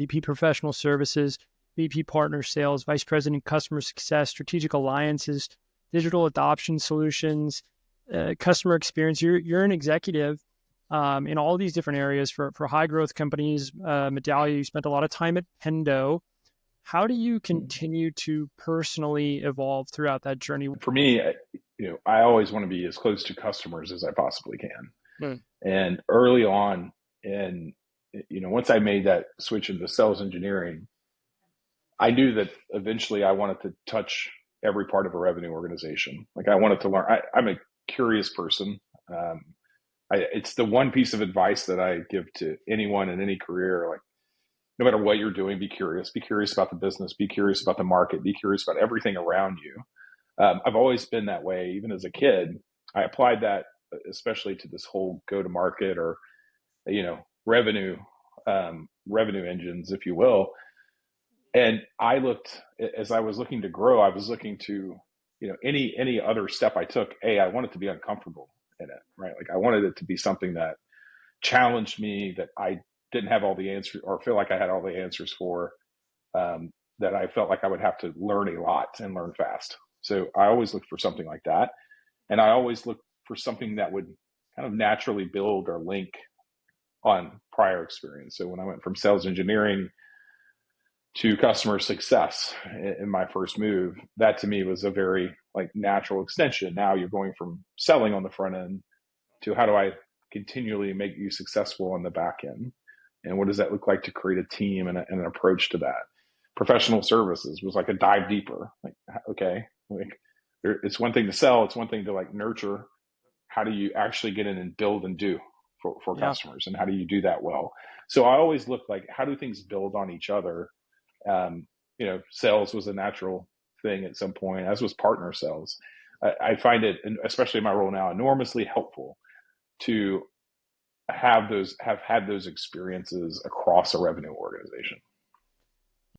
VP Professional Services, VP Partner Sales, Vice President Customer Success, Strategic Alliances, Digital Adoption Solutions, Customer Experience. You're an executive in all these different areas for high growth companies. Medallia, you spent a lot of time at Pendo. How do you continue to personally evolve throughout that journey? For me, I always want to be as close to customers as I possibly can. Mm. And early on, and once I made that switch into sales engineering, I knew that eventually I wanted to touch every part of a revenue organization. Like I wanted to learn. I'm a curious person. It's the one piece of advice that I give to anyone in any career. Like, no matter what you're doing, be curious. Be curious about the business. Be curious about the market. Be curious about everything around you. I've always been that way. Even as a kid, I applied that especially to this whole go-to-market or revenue engines, if you will. And I looked, as I was looking to grow, I was looking to any other step I took. I wanted to be uncomfortable in it, right? Like I wanted it to be something that challenged me, that I didn't have all the answers or feel like I had all the answers for, that I felt like I would have to learn a lot and learn fast. So I always looked for something like that. And I always looked for something that would kind of naturally build or link on prior experience. So when I went from sales engineering to customer success in my first move, that to me was a very natural extension. Now you're going from selling on the front end to how do I continually make you successful on the back end? And what does that look like to create a team and an approach to that? Professional services was like a dive deeper. It's one thing to sell. It's one thing to nurture. How do you actually get in and build and do for customers? And how do you do that well? So I always look like, how do things build on each other? Sales was a natural thing at some point, as was partner sales. I find it, especially in my role now, enormously helpful to have had those experiences across a revenue organization.